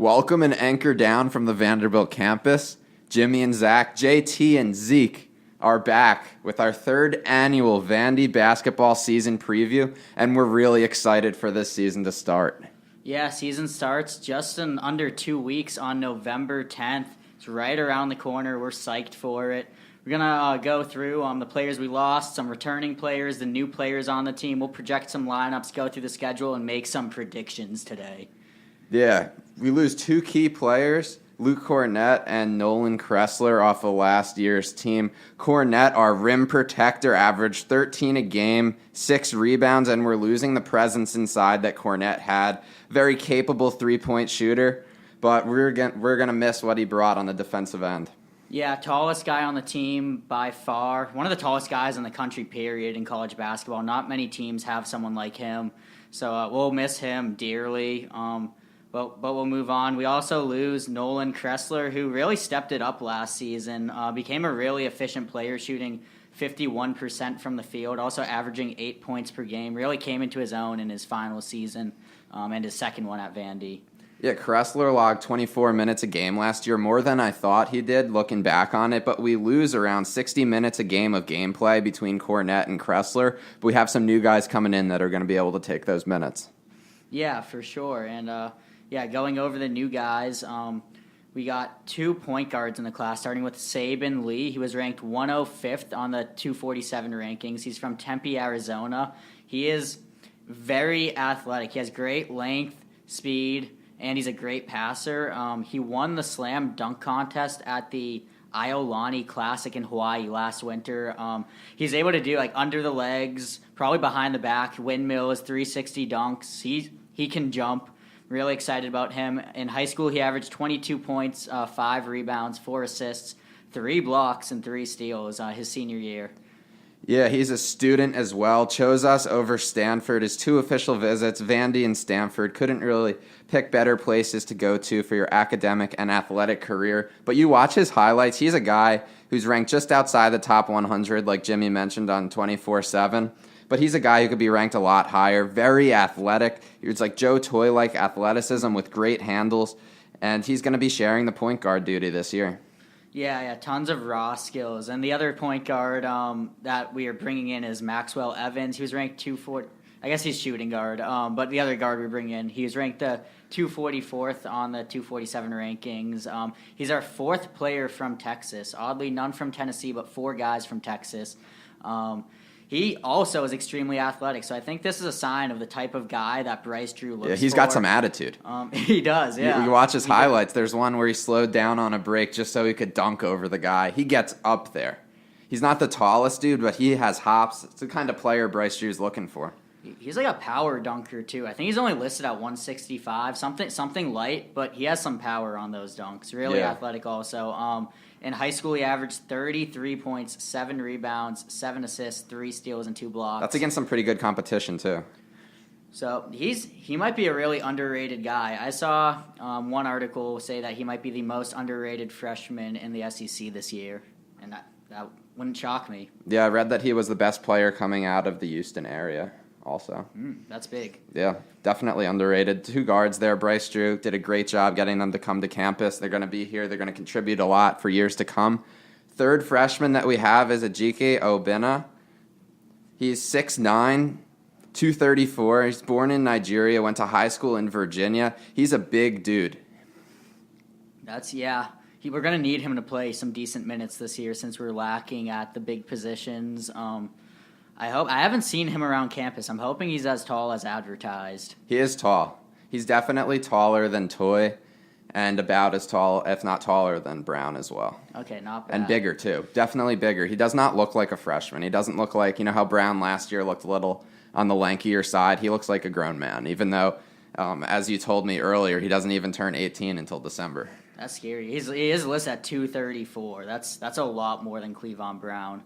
Welcome and anchor down from the Vanderbilt campus. Jimmy and Zach, JT and Zeke are back with our third annual Vandy basketball season preview, and we're really excited for this season to start. Yeah, season starts just in under 2 weeks on November 10th. It's right around the corner. We're psyched for it. We're going to go through the players we lost, some returning players, the new players on the team. We'll project some lineups, go through the schedule, and make some predictions today. Yeah, we lose two key players, Luke Cornett and Nolan Kressler off of last year's team. Cornett, our rim protector, averaged 13 a game, 6 rebounds, and we're losing the presence inside that Cornett had. Very capable three-point shooter, but we're gonna miss what he brought on the defensive end. Yeah, tallest guy on the team by far. One of the tallest guys in the country, period, in college basketball. Not many teams have someone like him, so we'll miss him dearly. But we'll move on. We also lose Nolan Kressler, who really stepped it up last season, became a really efficient player, shooting 51% from the field, also averaging 8 points per game, really came into his own in his final season and his second one at Vandy. Yeah, Kressler logged 24 minutes a game last year, more than I thought he did looking back on it, but we lose around 60 minutes a game of gameplay between Cornett and Kressler. But we have some new guys coming in that are going to be able to take those minutes. Yeah, for sure. And going over the new guys, we got 2 point guards in the class, starting with Saban Lee. He was ranked 105th on the 247 rankings. He's from Tempe, Arizona. He is very athletic. He has great length, speed, and he's a great passer. He won the slam dunk contest at the Iolani Classic in Hawaii last winter. He's able to do like under the legs, probably behind the back, windmills, 360 dunks. He can jump. Really excited about him. In high school, he averaged 22 points, 5 rebounds, 4 assists, 3 blocks, and 3 steals his senior year. Yeah, he's a student as well. Chose us over Stanford. His 2 official visits, Vandy and Stanford. Couldn't really pick better places to go to for your academic and athletic career. But you watch his highlights. He's a guy who's ranked just outside the top 100, like Jimmy mentioned on 24/7. But he's a guy who could be ranked a lot higher. Very athletic. He's like Joe Toy-like athleticism with great handles. And he's going to be sharing the point guard duty this year. Yeah, tons of raw skills. And the other point guard that we are bringing in is Maxwell Evans. He was ranked 240. I guess he's shooting guard. But the other guard we bring in, he was ranked 244th on the 247 rankings. He's our 4th player from Texas. Oddly, none from Tennessee, but 4 guys from Texas. He also is extremely athletic, so I think this is a sign of the type of guy that Bryce Drew looks for. Yeah, he's got some attitude. He does, yeah. You watch his highlights. There's one where he slowed down on a break just so he could dunk over the guy. He gets up there. He's not the tallest dude, but he has hops. It's the kind of player Bryce Drew's looking for. He's like a power dunker, too. I think he's only listed at 165, something light, but he has some power on those dunks. Really athletic also. In high school, he averaged 33 points, 7 rebounds, 7 assists, 3 steals, and 2 blocks. That's against some pretty good competition, too. So he might be a really underrated guy. I saw one article say that he might be the most underrated freshman in the SEC this year, and that wouldn't shock me. Yeah, I read that he was the best player coming out of the Houston area also. That's big. Yeah, definitely underrated. 2 guards there. Bryce Drew did a great job getting them to come to campus. They're going to be here. They're going to contribute a lot for years to come. 3rd freshman that we have is Ejike Obinna. He's 6'9", 234. He's born in Nigeria, went to high school in Virginia. He's a big dude. We're going to need him to play some decent minutes this year since we're lacking at the big positions. I haven't seen him around campus. I'm hoping he's as tall as advertised. He is tall. He's definitely taller than Toy and about as tall, if not taller, than Brown as well. Okay, not bad. And bigger, too. Definitely bigger. He does not look like a freshman. He doesn't look like, how Brown last year looked a little on the lankier side. He looks like a grown man, even though, as you told me earlier, he doesn't even turn 18 until December. That's scary. He is listed at 234. That's a lot more than Cleavon Brown.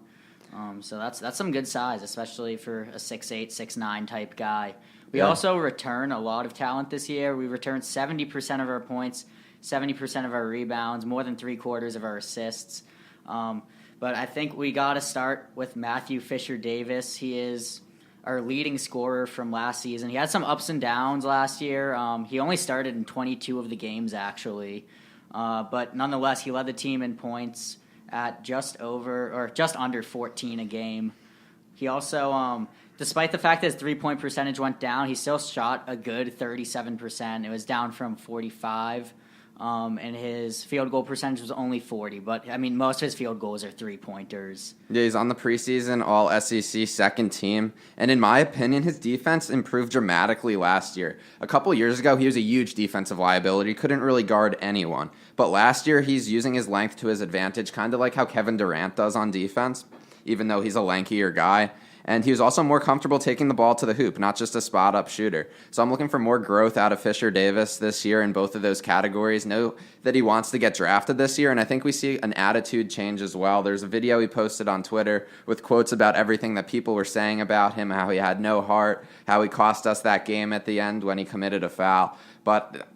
So that's some good size, especially for a 6'8", 6'9" type guy. We also return a lot of talent this year. We returned 70% of our points, 70% of our rebounds, more than 3/4 of our assists. But I think we got to start with Matthew Fisher-Davis. He is our leading scorer from last season. He had some ups and downs last year. He only started in 22 of the games, actually. But nonetheless, he led the team in points at just under 14 a game. He also, despite the fact that his three-point percentage went down, he still shot a good 37%. It was down from 45. And his field goal percentage was only 40. But, I mean, most of his field goals are three-pointers. Yeah, he's on the preseason All-SEC second team. And in my opinion, his defense improved dramatically last year. A couple years ago, he was a huge defensive liability. Couldn't really guard anyone. But last year, he's using his length to his advantage, kind of like how Kevin Durant does on defense, even though he's a lankier guy. And he was also more comfortable taking the ball to the hoop, not just a spot-up shooter. So I'm looking for more growth out of Fisher Davis this year in both of those categories. Know that he wants to get drafted this year, and I think we see an attitude change as well. There's a video he posted on Twitter with quotes about everything that people were saying about him, how he had no heart, how he cost us that game at the end when he committed a foul. But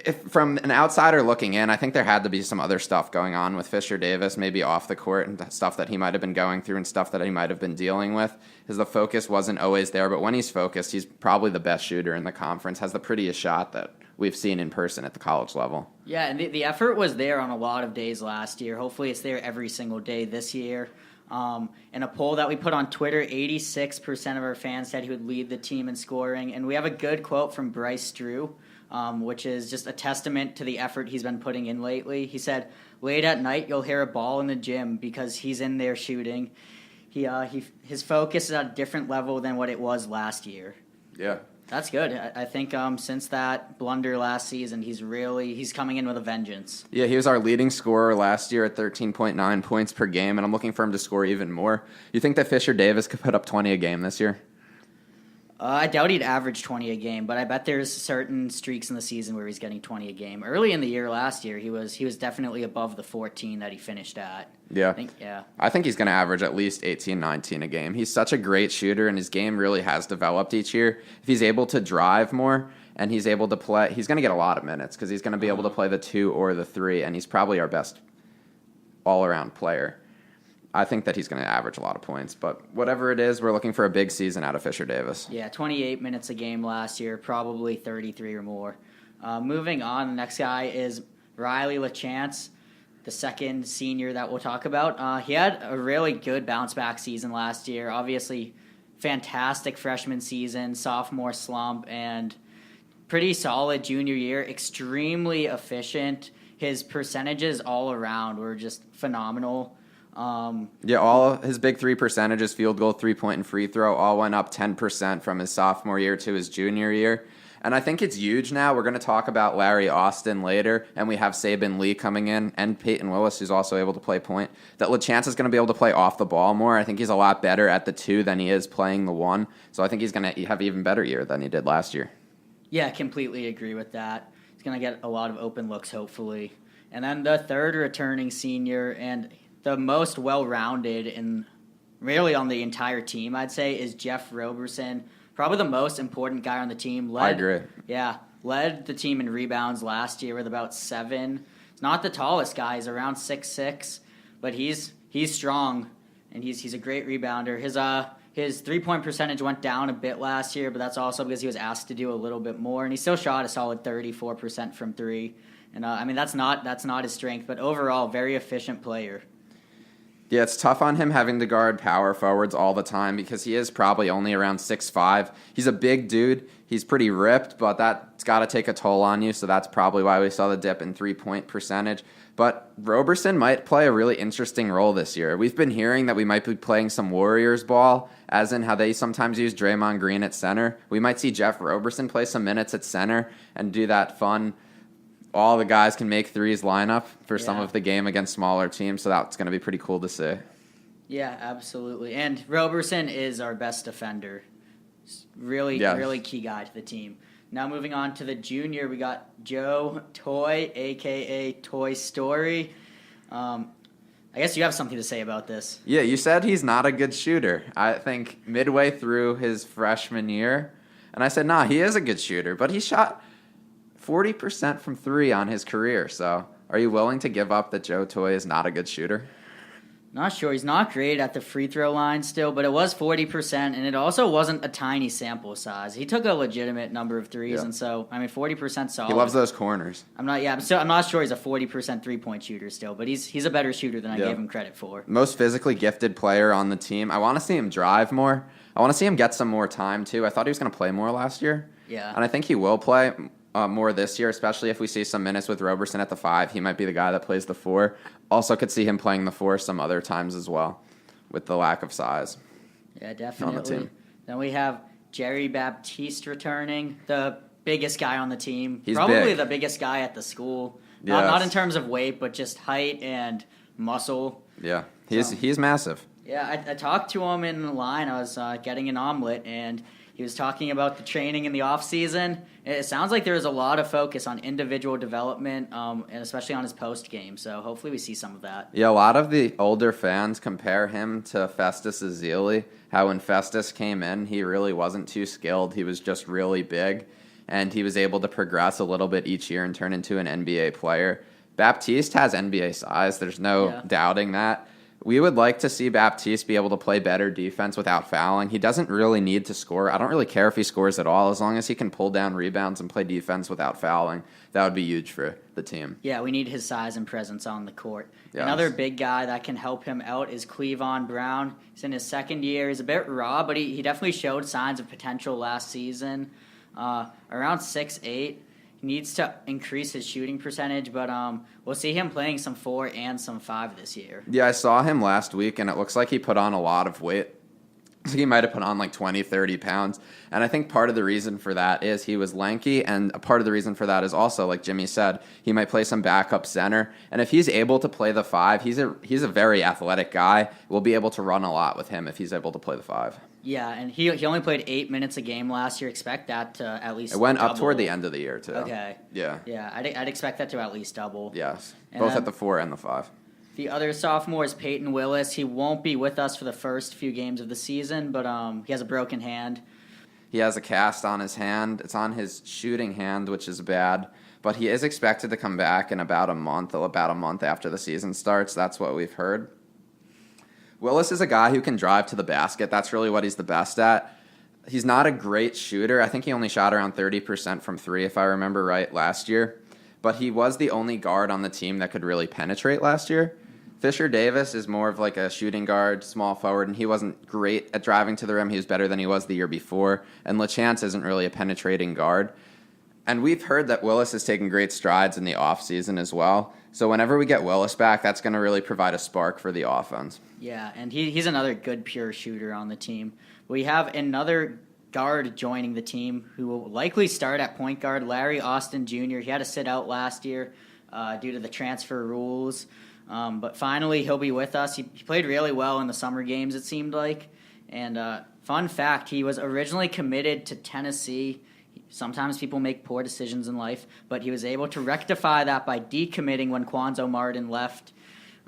if from an outsider looking in, I think there had to be some other stuff going on with Fisher Davis, maybe off the court and stuff that he might have been going through and stuff that he might have been dealing with, because the focus wasn't always there. But when he's focused, he's probably the best shooter in the conference, has the prettiest shot that we've seen in person at the college level. Yeah, and the effort was there on a lot of days last year. Hopefully it's there every single day this year. In a poll that we put on Twitter, 86% of our fans said he would lead the team in scoring. And we have a good quote from Bryce Drew, which is just a testament to the effort he's been putting in lately. He said, "Late at night, you'll hear a ball in the gym because he's in there shooting. His focus is at a different level than what it was last year." Yeah. That's good. I think since that blunder last season, he's coming in with a vengeance. Yeah, he was our leading scorer last year at 13.9 points per game, and I'm looking for him to score even more. You think that Fisher Davis could put up 20 a game this year? I doubt he'd average 20 a game, but I bet there's certain streaks in the season where he's getting 20 a game. Early in the year last year, he was definitely above the 14 that he finished at. Yeah. I think he's going to average at least 18, 19 a game. He's such a great shooter, and his game really has developed each year. If he's able to drive more and he's able to play, he's going to get a lot of minutes because he's going to be able to play the 2 or the 3, and he's probably our best all-around player. I think that he's going to average a lot of points, but whatever it is, we're looking for a big season out of Fisher Davis. Yeah, 28 minutes a game last year, probably 33 or more. Moving on, the next guy is Riley LaChance, the second senior that we'll talk about. He had a really good bounce-back season last year. Obviously, fantastic freshman season, sophomore slump, and pretty solid junior year, extremely efficient. His percentages all around were just phenomenal. All of his big 3 percentages, field goal, 3-point, and free throw, all went up 10% from his sophomore year to his junior year. And I think it's huge now. We're going to talk about Larry Austin later, and we have Sabin Lee coming in, and Peyton Willis, who's also able to play point. That LaChance is going to be able to play off the ball more. I think he's a lot better at the 2 than he is playing the 1. So I think he's going to have an even better year than he did last year. Yeah, completely agree with that. He's going to get a lot of open looks, hopefully. And then the third returning senior, and the most well-rounded and really on the entire team, I'd say, is Jeff Roberson. Probably the most important guy on the team. I agree. Yeah, led the team in rebounds last year with about 7. He's not the tallest guy. He's around 6'6", but he's strong, and he's a great rebounder. His three-point percentage went down a bit last year, but that's also because he was asked to do a little bit more, and he still shot a solid 34% from 3. And that's not his strength, but overall, very efficient player. Yeah, it's tough on him having to guard power forwards all the time because he is probably only around 6'5". He's a big dude. He's pretty ripped, but that's got to take a toll on you, so that's probably why we saw the dip in three-point percentage. But Roberson might play a really interesting role this year. We've been hearing that we might be playing some Warriors ball, as in how they sometimes use Draymond Green at center. We might see Jeff Roberson play some minutes at center and do that fun all the guys can make threes lineup for some of the game against smaller teams, so that's going to be pretty cool to see. Yeah, absolutely. And Roberson is our best defender. Really key guy to the team. Now moving on to the junior, we got Joe Toy, a.k.a. Toy Story. I guess you have something to say about this. Yeah, you said he's not a good shooter. I think midway through his freshman year, and I said, nah, he is a good shooter, but he shot 40% from 3 on his career. So are you willing to give up that Joe Toy is not a good shooter? Not sure. He's not great at the free throw line still, but it was 40%, and it also wasn't a tiny sample size. He took a legitimate number of threes, Yeah. and so 40% solid. He loves those corners. I'm not sure he's a 40% 3-point shooter still, but he's a better shooter than I gave him credit for. Most physically gifted player on the team. I want to see him drive more. I want to see him get some more time too. I thought he was going to play more last year. Yeah. And I think he will play more this year, especially if we see some minutes with Roberson at the 5. He might be the guy that plays the 4. Also could see him playing the 4 some other times as well with the lack of size. Yeah, definitely. On the team. Then we have Jerry Baptiste returning, the biggest guy on the team. He's probably big. the biggest guy at the school. Yes. Not in terms of weight, but just height and muscle. Yeah, he's massive. Yeah, I talked to him in the line. I was getting an omelet, and he was talking about the training in the off season. It sounds like there is a lot of focus on individual development, and especially on his post game. So hopefully we see some of that. Yeah, a lot of the older fans compare him to Festus Ezeli. How when Festus came in, he really wasn't too skilled. He was just really big, and he was able to progress a little bit each year and turn into an NBA player. Baptiste has NBA size. There's no doubting that. We would like to see Baptiste be able to play better defense without fouling. He doesn't really need to score. I don't really care if he scores at all, as long as he can pull down rebounds and play defense without fouling. That would be huge for the team. Yeah, we need his size and presence on the court. Yes. Another big guy that can help him out is Cleavon Brown. He's in his second year. He's a bit raw, but he definitely showed signs of potential last season. Around 6'8". He needs to increase his shooting percentage, but we'll see him playing some 4 and some 5 this year. Yeah, I saw him last week, and it looks like he put on a lot of weight. I think he might have put on like 20, 30 pounds. And I think part of the reason for that is he was lanky, and a part of the reason for that is also, like Jimmy said, he might play some backup center. And if he's able to play the 5, he's a very athletic guy. We'll be able to run a lot with him if he's able to play the 5. Yeah, and he only played 8 minutes a game last year. Expect that to at least It went double. up toward the end of the year, too. Okay. Yeah. Yeah, I'd expect that to at least double. Yes. And Both then at the 4 and the 5. The other sophomore is Peyton Willis. He won't be with us for the first few games of the season, but he has a broken hand. He has a cast on his hand. It's on his shooting hand, which is bad. But he is expected to come back in about a month after the season starts. That's what we've heard. Willis is a guy who can drive to the basket. That's really what he's the best at. He's not a great shooter. I think he only shot around 30% from 3, if I remember right, last year. But he was the only guard on the team that could really penetrate last year. Fisher Davis is more of like a shooting guard, small forward, and he wasn't great at driving to the rim. He was better than he was the year before. And LaChance isn't really a penetrating guard. And we've heard that Willis is taking great strides in the offseason as well. So whenever we get Willis back, that's going to really provide a spark for the offense. Yeah, and he's another good pure shooter on the team. We have another guard joining the team who will likely start at point guard, Larry Austin Jr. He had to sit out last year due to the transfer rules. But finally, he'll be with us. He played really well in the summer games, it seemed like. And fun fact, he was originally committed to Tennessee. Sometimes people make poor decisions in life, but he was able to rectify that by decommitting when Quanzo Martin left.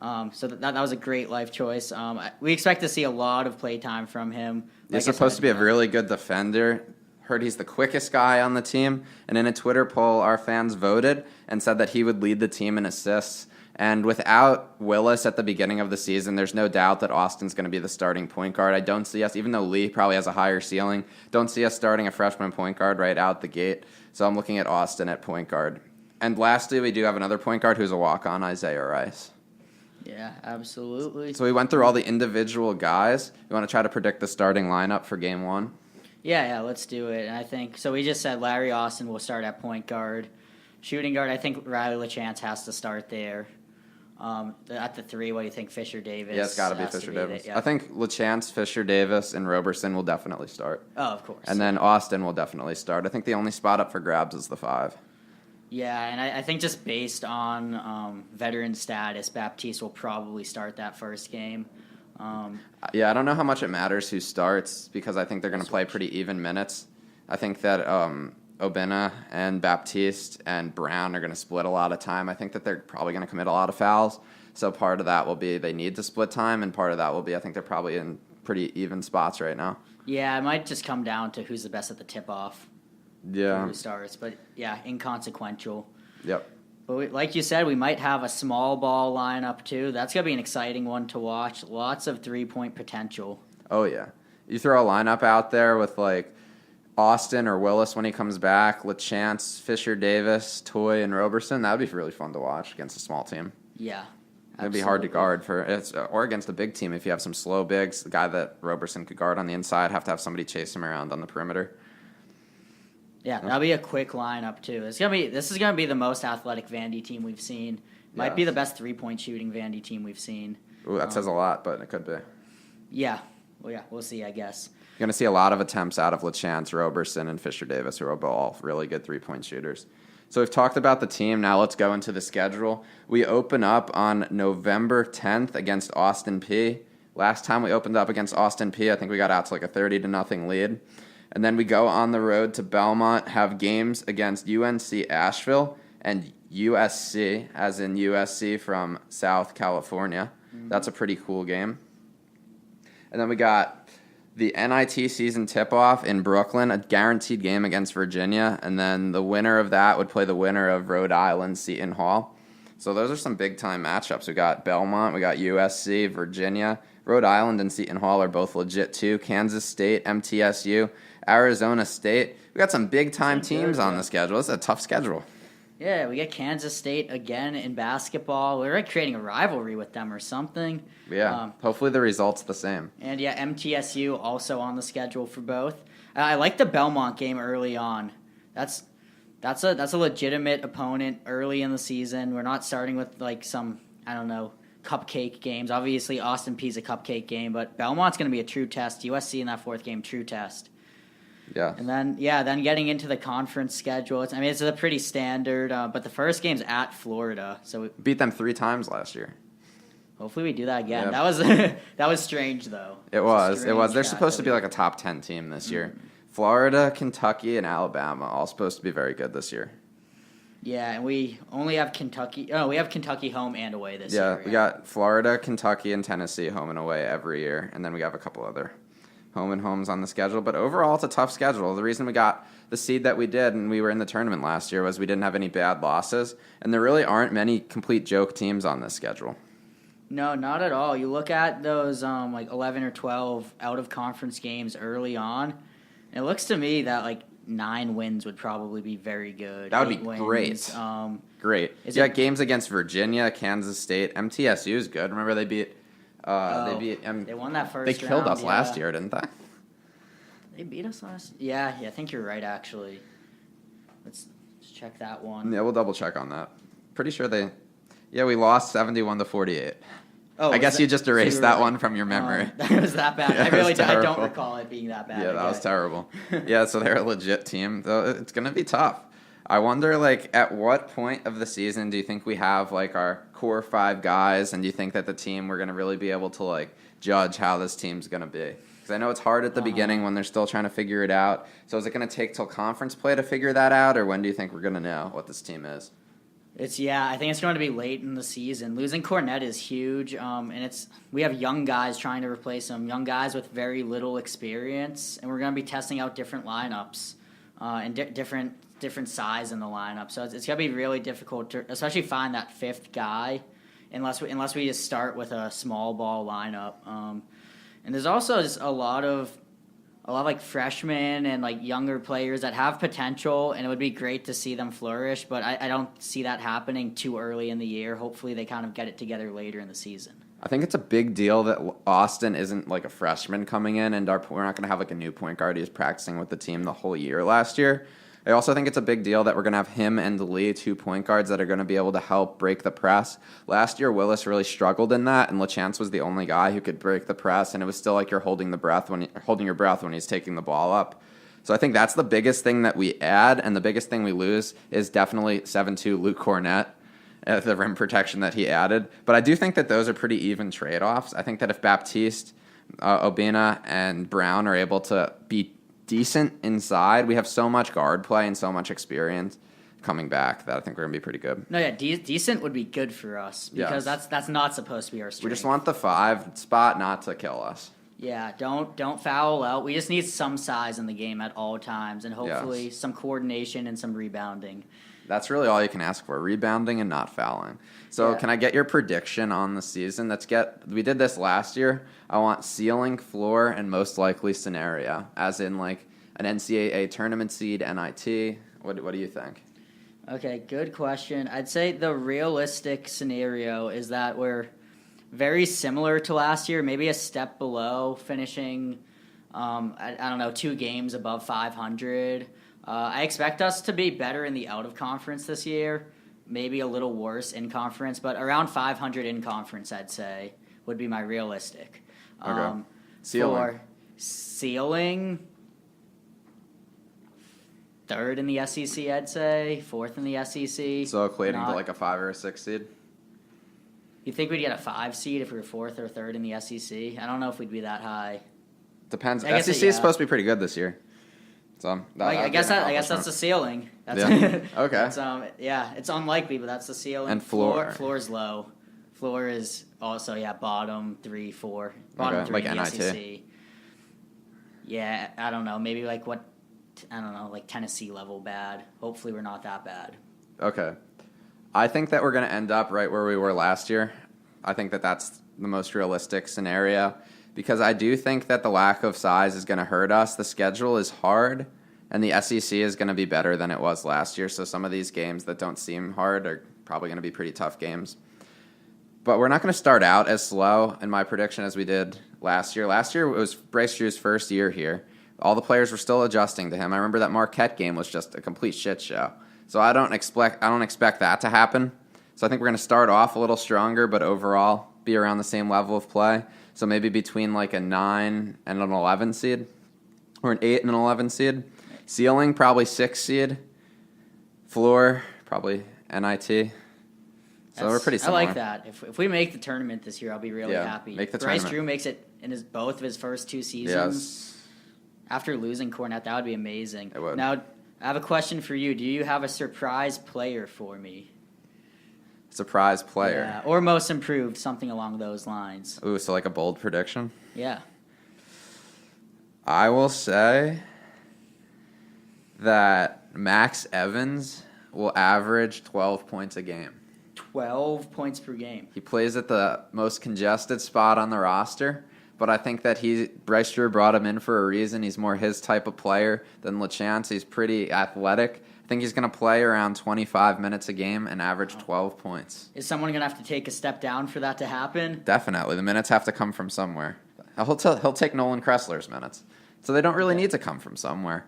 So that was a great life choice. We expect to see a lot of playtime from him. He's supposed to be a really good defender. Heard he's the quickest guy on the team. And in a Twitter poll, our fans voted and said that he would lead the team in assists. And without Willis at the beginning of the season, there's no doubt that Austin's going to be the starting point guard. I don't see us, even though Lee probably has a higher ceiling, don't see us starting a freshman point guard right out the gate. So I'm looking at Austin at point guard. And lastly, we do have another point guard who's a walk-on, Isaiah Rice. Yeah, absolutely. So we went through all the individual guys. You want to try to predict the starting lineup for game 1? Yeah, let's do it. And I think, so we just said Larry Austin will start at point guard. Shooting guard, I think Riley LaChance has to start there. At the 3, what do you think, Fisher Davis? Yeah, it's got to be Fisher Davis. I think LaChance, Fisher Davis, and Roberson will definitely start. Oh, of course. And then Austin will definitely start. I think the only spot up for grabs is the 5. Yeah, and I think just based on veteran status, Baptiste will probably start that first game. Yeah, I don't know how much it matters who starts because I think they're going to play pretty even minutes. I think that Obina and Baptiste and Brown are going to split a lot of time. I think that they're probably going to commit a lot of fouls. So part of that will be they need to split time, and part of that will be I think they're probably in pretty even spots right now. Yeah, it might just come down to who's the best at the tip-off. Yeah. Who starts, but yeah, inconsequential. Yep. But like you said, we might have a small ball lineup too. That's going to be an exciting one to watch. Lots of 3-point potential. Oh, yeah. You throw a lineup out there with, like, Austin or Willis when he comes back, LaChance, Fisher Davis, Toy, and Roberson. That would be really fun to watch against a small team. Yeah. It'd be hard to guard or against a big team if you have some slow bigs. The guy that Roberson could guard on the inside have to have somebody chase him around on the perimeter. Yeah, that'll be a quick lineup too. This is gonna be the most athletic Vandy team we've seen. Might be the best 3-point shooting Vandy team we've seen. Ooh, that says a lot, but it could be. Yeah. Well, yeah, we'll see, I guess. You're going to see a lot of attempts out of LaChance, Roberson, and Fisher Davis, who are all really good 3-point shooters. So we've talked about the team. Now let's go into the schedule. We open up on November 10th against Austin Peay. Last time we opened up against Austin Peay, I think we got out to like a 30-0 lead. And then we go on the road to Belmont, have games against UNC Asheville and USC, as in USC from South California. Mm-hmm. That's a pretty cool game. And then we got the NIT season tip-off in Brooklyn, a guaranteed game against Virginia, and then the winner of that would play the winner of Rhode Island, Seton Hall. So those are some big-time matchups. We got Belmont, we got USC, Virginia. Rhode Island and Seton Hall are both legit, too. Kansas State, MTSU, Arizona State. We got some big-time teams on the schedule. It's a tough schedule. Yeah, we get Kansas State again in basketball. We're like creating a rivalry with them or something. Yeah, hopefully the result's the same. And yeah, MTSU also on the schedule for both. I like the Belmont game early on. That's a legitimate opponent early in the season. We're not starting with like some, I don't know, cupcake games. Obviously, Austin Peay's a cupcake game, but Belmont's going to be a true test. USC in that fourth game, true test. Yeah. And then getting into the conference schedule. It's a pretty standard, but the first game's at Florida. So beat them 3 times last year. Hopefully we do that again. Yep. That was that was strange though. It was. They're supposed to be like a top 10 team this year. Florida, Kentucky, and Alabama all supposed to be very good this year. Yeah, and we only have Kentucky. Oh, we have Kentucky home and away this year. Yeah, we got Florida, Kentucky, and Tennessee home and away every year, and then we have a couple other home and homes on the schedule. But overall, it's a tough schedule. The reason we got the seed that we did and we were in the tournament last year was we didn't have any bad losses, and there really aren't many complete joke teams on this schedule. No, not at all. You look at those like 11 or 12 out-of-conference games early on, and it looks to me that like 9 wins would probably be very good. That would be 8 wins. great. Great. You got games against Virginia, Kansas State. MTSU is good. Remember they beat... they won that first round. They killed us last year, didn't they? They beat us last... Yeah, I think you're right, actually. Let's check that one. Yeah, we'll double-check on that. Pretty sure they... Yeah, we lost 71-48. Oh, I guess you just erased that one from your memory. That was that bad. Yeah, I don't recall it being that bad. Yeah, that was terrible. Yeah, so they're a legit team. Though it's going to be tough. I wonder, like, at what point of the season do you think we have, like, our core 5 guys, and do you think that the team, we're going to really be able to, like, judge how this team's going to be? Because I know it's hard at the beginning when they're still trying to figure it out. So is it going to take till conference play to figure that out, or when do you think we're going to know what this team is? I think it's going to be late in the season. Losing Cornette is huge, and we have young guys trying to replace him, young guys with very little experience, and we're going to be testing out different lineups and different size in the lineup. So it's going to be really difficult to, especially find that fifth guy, unless we just start with a small ball lineup. And there's also just a lot of like freshmen and like younger players that have potential, and it would be great to see them flourish, but I don't see that happening too early in the year. Hopefully they kind of get it together later in the season. I think it's a big deal that Austin isn't like a freshman coming in, and we're not going to have like a new point guard who's practicing with the team the whole year last year. I also think it's a big deal that we're going to have him and Lee, 2 point guards that are going to be able to help break the press. Last year, Willis really struggled in that, and LaChance was the only guy who could break the press, and it was still like you're holding your breath when he's taking the ball up. So I think that's the biggest thing that we add, and the biggest thing we lose is definitely 7'2" Luke Cornette, the rim protection that he added. But I do think that those are pretty even trade-offs. I think that if Baptiste, Obina, and Brown are able to be decent inside, we have so much guard play and so much experience coming back that I think we're going to be pretty good. No, yeah, decent would be good for us because that's not supposed to be our strength. We just want the 5 spot not to kill us. Yeah, don't foul out. We just need some size in the game at all times, and hopefully some coordination and some rebounding. That's really all you can ask for, rebounding and not fouling. So Yeah. can I get your prediction on the season? We did this last year. I want ceiling, floor, and most likely scenario, as in like an NCAA tournament seed, NIT. What do you think? Okay, good question. I'd say the realistic scenario is that we're very similar to last year, maybe a step below, finishing, I don't know, 2 games above 500. I expect us to be better in the out of conference this year, maybe a little worse in conference, but around 500 in conference, I'd say, would be my realistic. Okay. Ceiling. For ceiling, 3rd in the SEC, I'd say, 4th in the SEC. So equating to like a 5 or a 6 seed? You think we'd get a 5 seed if we were 4th or 3rd in the SEC? I don't know if we'd be that high. Depends. I guess SEC is supposed to be pretty good this year. So I guess that's the ceiling. That's Yeah. Okay. That's, it's unlikely, but that's the ceiling. And floor. Floor's low. Floor is also bottom 3, 4. Bottom Okay, 3 like in the NIT. SEC. Yeah, I don't know. Maybe like like Tennessee level bad. Hopefully we're not that bad. Okay. I think that we're going to end up right where we were last year. I think that that's the most realistic scenario because I do think that the lack of size is going to hurt us. The schedule is hard, and the SEC is going to be better than it was last year. So some of these games that don't seem hard are probably going to be pretty tough games. But we're not going to start out as slow in my prediction as we did last year. Last year it was Bryce Drew's first year here. All the players were still adjusting to him. I remember that Marquette game was just a complete shit show. So I don't expect that to happen. So I think we're going to start off a little stronger, but overall be around the same level of play. So maybe between like a 9 and an 11 seed, or an 8 and an 11 seed. Ceiling probably 6 seed. Floor probably NIT. So we're pretty similar. I like that. If we make the tournament this year, I'll be really happy. Make the Bryce tournament. Drew makes it in both of his first 2 seasons. Yes. After losing Cornette, that would be amazing. It would. Now, I have a question for you. Do you have a surprise player for me? Surprise player. Yeah, or most improved, something along those lines. Ooh, so like a bold prediction? Yeah. I will say that Max Evans will average 12 points a game. 12 points per game. He plays at the most congested spot on the roster, but I think that Bryce Drew brought him in for a reason. He's more his type of player than LaChance. He's pretty athletic. I think he's going to play around 25 minutes a game and average 12 points. Is someone going to have to take a step down for that to happen? Definitely. The minutes have to come from somewhere. He'll take Nolan Kressler's minutes. So they don't really need to come from somewhere.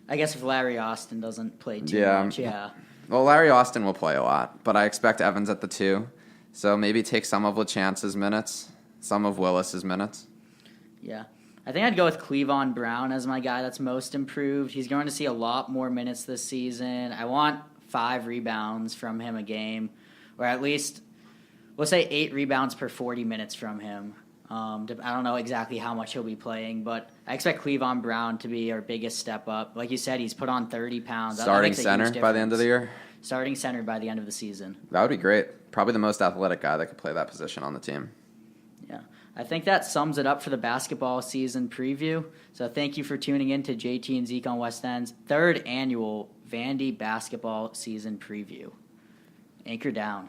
I guess if Larry Austin doesn't play too much, yeah. Well, Larry Austin will play a lot, but I expect Evans at the 2. So maybe take some of LaChance's minutes, some of Willis's minutes. Yeah. I think I'd go with Cleavon Brown as my guy that's most improved. He's going to see a lot more minutes this season. I want 5 rebounds from him a game, or at least, we'll say 8 rebounds per 40 minutes from him. I don't know exactly how much he'll be playing, but I expect Cleavon Brown to be our biggest step up. Like you said, he's put on 30 pounds. Starting center by the end of the year? Starting center by the end of the season. That would be great. Probably the most athletic guy that could play that position on the team. Yeah. I think that sums it up for the basketball season preview. So thank you for tuning in to JT and Zeke on West End's 3rd annual Vandy basketball season preview. Anchor down.